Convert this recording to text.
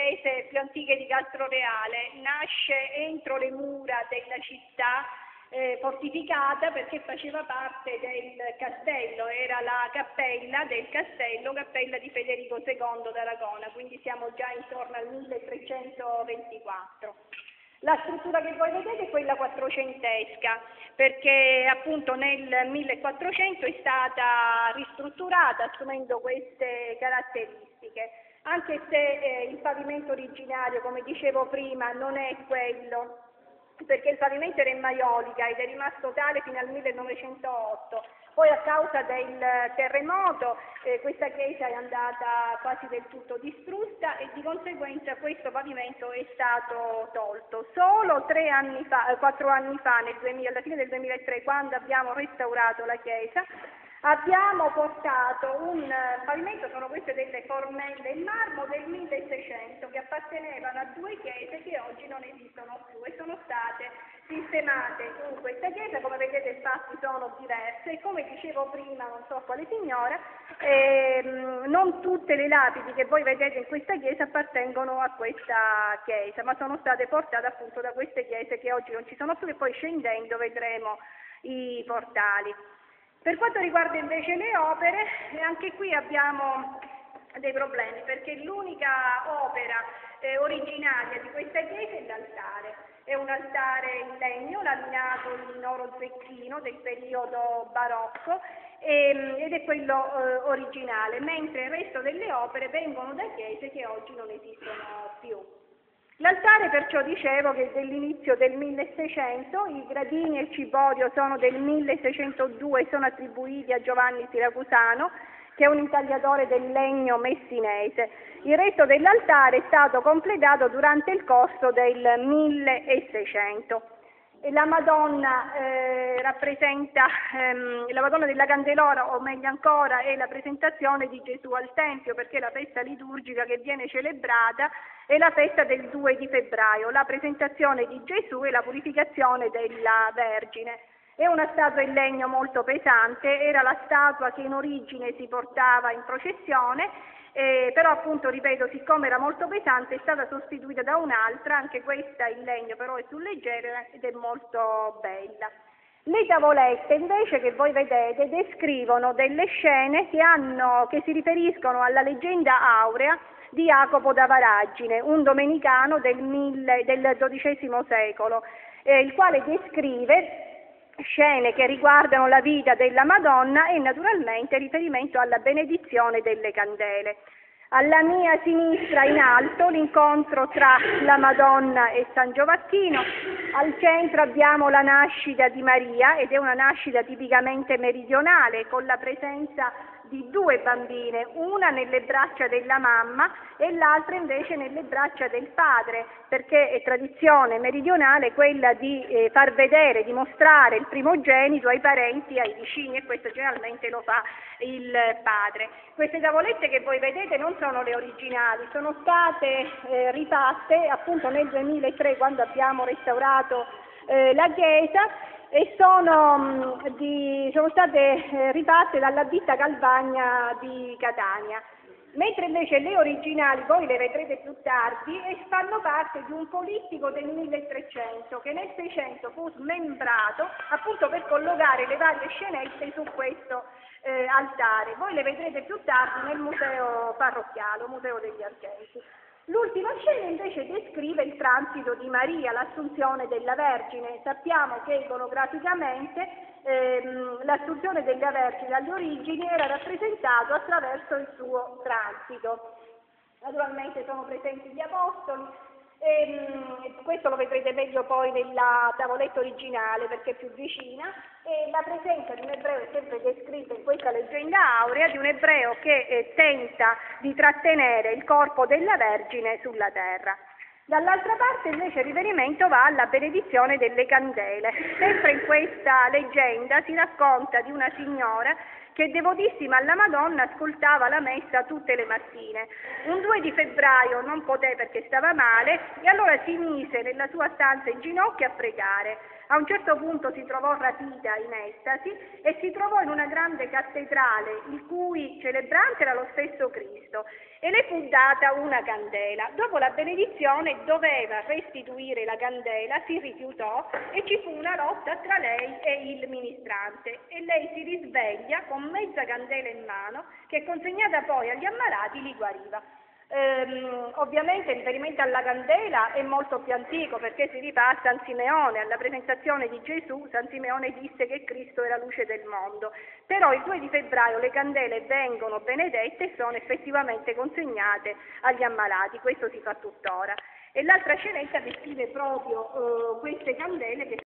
chiese più antiche di Castroreale, nasce entro le mura della città fortificata perché faceva parte del castello, era la cappella del castello, cappella di Federico II d'Aragona, quindi siamo già intorno al 1324. La struttura che voi vedete è quella quattrocentesca, perché appunto nel 1400 è stata ristrutturata assumendo queste caratteristiche, anche se il pavimento originario, come dicevo prima, non è quello, perché il pavimento era in maiolica ed è rimasto tale fino al 1908. Poi a causa del terremoto questa chiesa è andata quasi del tutto distrutta e di conseguenza questo pavimento è stato tolto. Solo 4 anni fa, alla fine del 2003, quando abbiamo restaurato la chiesa, abbiamo portato un pavimento, sono queste delle formelle in marmo del 1600 che appartenevano a 2 chiese che oggi non esistono più e sono state sistemate in questa chiesa. Come vedete i spazi sono diversi e come dicevo prima, non so quale signora, non tutte le lapidi che voi vedete in questa chiesa appartengono a questa chiesa, ma sono state portate appunto da queste chiese che oggi non ci sono più e poi scendendo vedremo i portali. Per quanto riguarda invece le opere, anche qui abbiamo dei problemi, perché l'unica opera originaria di questa chiesa è l'altare. È un altare in legno laminato in oro zecchino del periodo barocco ed è quello originale, mentre il resto delle opere vengono da chiese che oggi non esistono più. L'altare, perciò dicevo che è dell'inizio del 1600, i gradini e il ciborio sono del 1602 e sono attribuiti a Giovanni Siracusano, che è un intagliatore del legno messinese. Il resto dell'altare è stato completato durante il corso del 1600. E la Madonna rappresenta la Madonna della Candelora, o meglio ancora è la presentazione di Gesù al Tempio, perché la festa liturgica che viene celebrata è la festa del 2 di febbraio, la presentazione di Gesù e la purificazione della Vergine. È una statua in legno molto pesante, era la statua che in origine si portava in processione, però appunto, ripeto, siccome era molto pesante è stata sostituita da un'altra, anche questa in legno però è più leggera ed è molto bella. Le tavolette invece che voi vedete descrivono delle scene che si riferiscono alla leggenda aurea di Jacopo da Varagine, un domenicano del XII secolo, il quale descrive scene che riguardano la vita della Madonna e naturalmente riferimento alla benedizione delle candele. Alla mia sinistra in alto l'incontro tra la Madonna e San Gioacchino, al centro abbiamo la nascita di Maria ed è una nascita tipicamente meridionale con la presenza di 2 bambine, una nelle braccia della mamma e l'altra invece nelle braccia del padre, perché è tradizione meridionale quella di far vedere, di mostrare il primogenito ai parenti, ai vicini, e questo generalmente lo fa il padre. Queste tavolette che voi vedete non sono le originali, sono state rifatte appunto nel 2003 quando abbiamo restaurato la chiesa e sono state rifatte dalla ditta Galvagna di Catania, mentre invece le originali voi le vedrete più tardi e fanno parte di un polittico del 1300 che nel 600 fu smembrato appunto per collocare le varie scenette su questo altare. Voi le vedrete più tardi nel museo parrocchiale, museo degli Argenti. L'ultima scena invece descrive il transito di Maria, l'assunzione della Vergine. Sappiamo che iconograficamente l'assunzione della Vergine alle origini era rappresentato attraverso il suo transito. Naturalmente sono presenti gli apostoli, questo lo vedrete meglio poi nella tavoletta originale perché è più vicina, e la presenza di un ebreo è sempre descritta in questa leggenda aurea, di un ebreo che tenta di trattenere il corpo della Vergine sulla terra. Dall'altra parte invece il riferimento va alla benedizione delle candele. Sempre in questa leggenda si racconta di una signora che devotissima alla Madonna ascoltava la messa tutte le mattine. Un 2 di febbraio non poté perché stava male e allora si mise nella sua stanza in ginocchio a pregare. A un certo punto si trovò rapita in estasi e si trovò in una grande cattedrale il cui celebrante era lo stesso Cristo e le fu data una candela. Dopo la benedizione doveva restituire la candela, si rifiutò e ci fu una lotta tra lei e il ministrante e lei si risveglia con mezza candela in mano che consegnata poi agli ammalati li guariva. Ovviamente il riferimento alla candela è molto più antico perché si rifà a San Simeone, alla presentazione di Gesù. San Simeone disse che Cristo è la luce del mondo, però il 2 di febbraio le candele vengono benedette e sono effettivamente consegnate agli ammalati, questo si fa tuttora. E l'altra scenetta descrive proprio queste candele che